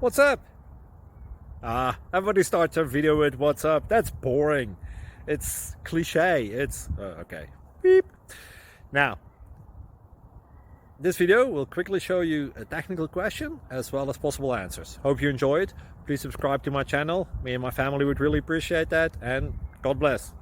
What's up? Everybody starts their video with what's up. That's boring. It's cliche. It's okay. Beep. Now, this video will quickly show you a technical question as well as possible answers. Hope you enjoy it. Please subscribe to my channel. Me and my family would really appreciate that, and God bless.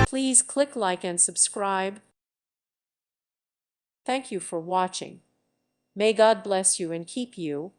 Please click like and subscribe. Thank you for watching. May God bless you and keep you.